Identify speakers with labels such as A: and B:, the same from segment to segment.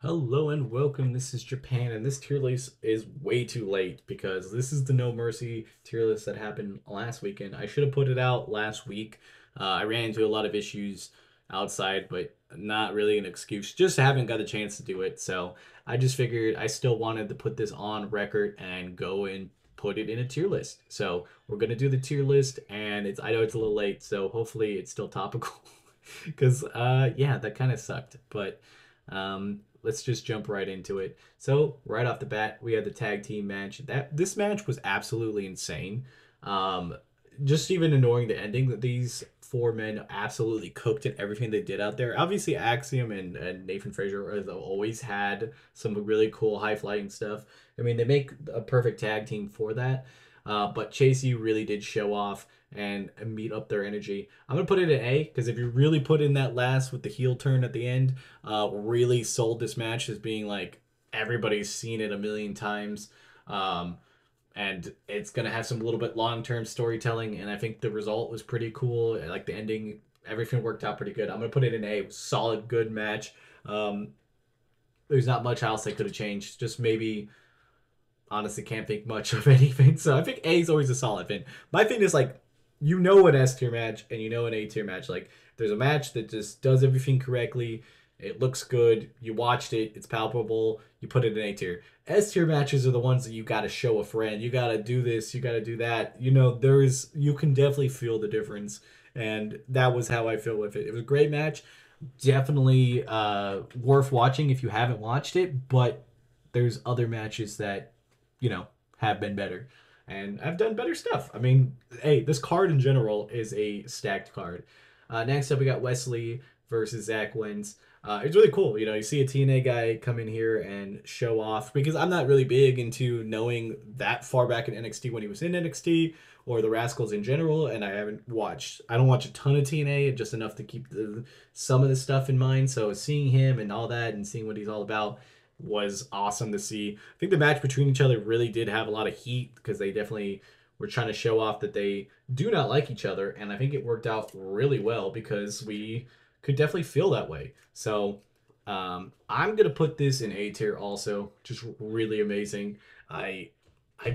A: Hello and welcome. This is Japan, and this tier list is way too late because this is the No Mercy tier list that happened last weekend. I should have put it out last week. I ran into a lot of issues outside, but not really an excuse. Just haven't got a chance to do it. So I just figured I still wanted to put this on record and go and put it in a tier list. So we're gonna do the tier list, and I know it's a little late, so hopefully it's still topical. Because yeah, that kind of sucked, but let's just jump right into it. So right off the bat, we had the tag team match. This match was absolutely insane. Um, just even ignoring the ending, that these four men absolutely cooked at everything they did out there. Obviously, Axiom and Nathan Frazier have always had some really cool high flying stuff. I mean, they make a perfect tag team for that. But Chase U really did show off and meet up their energy. I'm gonna put it at A because if you really put in that last with the heel turn at the end, really sold this match as being like everybody's seen it a million times. Um, and it's gonna have some little bit long term storytelling, and I think the result was pretty cool. Like the ending, everything worked out pretty good. I'm gonna put it in A. Solid, good match. Um, there's not much else they could have changed. Just maybe honestly can't think much of anything. So I think A is always a solid thing. My thing is like, you know an S tier match and you know an A tier match. Like there's a match that just does everything correctly. It looks good. You watched it. It's palpable. You put it in A tier. S tier matches are the ones that you got to show a friend. You got to do this. You got to do that. You know, you can definitely feel the difference. And that was how I feel with it. It was a great match. Definitely worth watching if you haven't watched it. But there's other matches that have been better. And I've done better stuff. I mean, hey, this card in general is a stacked card. Next up, we got Wesley versus Zach Wins. It's really cool. You know, you see a TNA guy come in here and show off because I'm not really big into knowing that far back in NXT when he was in NXT or the Rascals in general. And I don't watch a ton of TNA, just enough to keep some of the stuff in mind. So seeing him and all that and seeing what he's all about was awesome to see. I think the match between each other really did have a lot of heat because they definitely were trying to show off that they do not like each other, and I think it worked out really well because we could definitely feel that way. So I'm gonna put this in A tier also. Just really amazing. I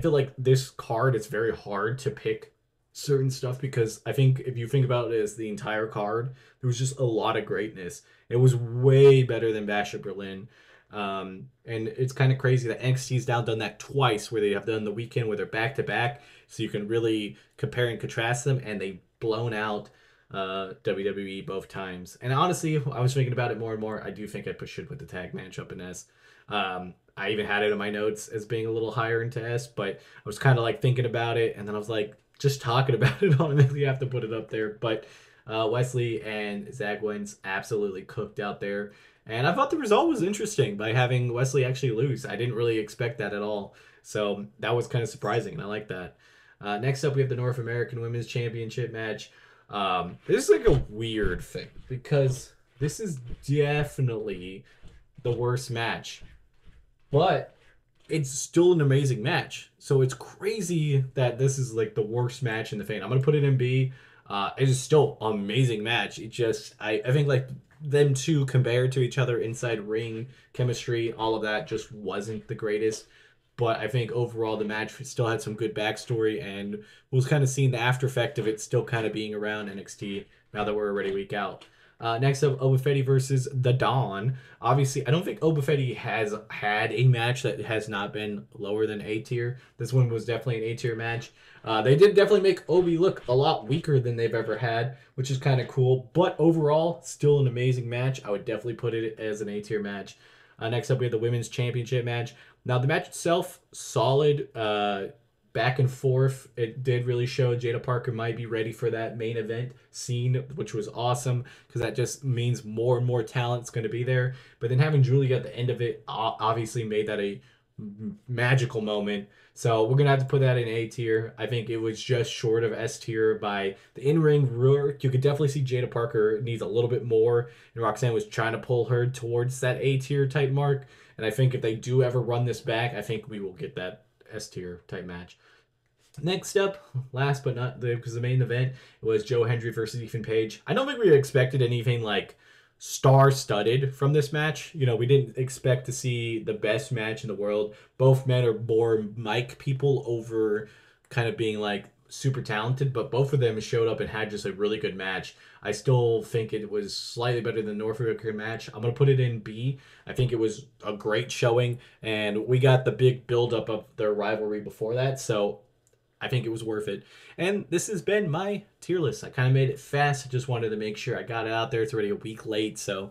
A: feel like this card is very hard to pick certain stuff because I think if you think about it as the entire card, there was just a lot of greatness. It was way better than Bash at Berlin. And it's kind of crazy that NXT's now done that twice, where they have done the weekend where they're back to back, so you can really compare and contrast them, and they've blown out WWE both times. And honestly, I was thinking about it more and more. I do think I should put the tag match up in S. I even had it in my notes as being a little higher into S, but I was kind of like thinking about it, and then I was like, just talking about it automatically have to put it up there. But Wesley and Zach Wins absolutely cooked out there. And I thought the result was interesting by having Wesley actually lose. I didn't really expect that at all. So that was kind of surprising, and I like that. Next up, we have the North American Women's Championship match. This is like a weird thing because this is definitely the worst match, but it's still an amazing match. So it's crazy that this is like the worst match in the fame. I'm gonna put it in B. It is still an amazing match. It just I think like them two compared to each other inside ring chemistry, all of that just wasn't the greatest. But I think overall the match still had some good backstory and was kind of seeing the after effect of it still kind of being around NXT now that we're already a week out. Next up, Obafeti versus The Dawn. Obviously, I don't think Obafeti has had a match that has not been lower than A tier. This one was definitely an A tier match. They did definitely make Obi look a lot weaker than they've ever had, which is kind of cool. But overall, still an amazing match. I would definitely put it as an A tier match. Next up, we have the Women's Championship match. Now, the match itself, solid. Back and forth. It did really show Jada Parker might be ready for that main event scene, which was awesome because that just means more and more talent's going to be there. But then having Julia at the end of it obviously made that a magical moment. So we're gonna have to put that in A tier. I think it was just short of S tier by the in-ring work. You could definitely see Jada Parker needs a little bit more, and Roxanne was trying to pull her towards that A tier type mark. And I think if they do ever run this back, I think we will get that S tier type match. Next up, last but not because the main event was Joe Hendry versus Ethan Page. I don't think we expected anything like star-studded from this match. You know, we didn't expect to see the best match in the world. Both men are more mic people over kind of being like super talented, but both of them showed up and had just a really good match. I still think it was slightly better than the North American match. I'm gonna put it in B. I think it was a great showing, and we got the big buildup of their rivalry before that, so I think it was worth it. And this has been my tier list. I kind of made it fast. I just wanted to make sure I got it out there. It's already a week late, so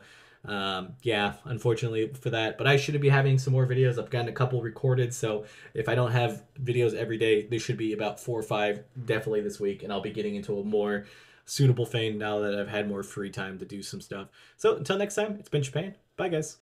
A: yeah, unfortunately for that. But I should be having some more videos. I've gotten a couple recorded, so if I don't have videos every day, there should be about 4 or 5 definitely this week, and I'll be getting into a more suitable vein now that I've had more free time to do some stuff. So until next time, it's been Japan. Bye, guys.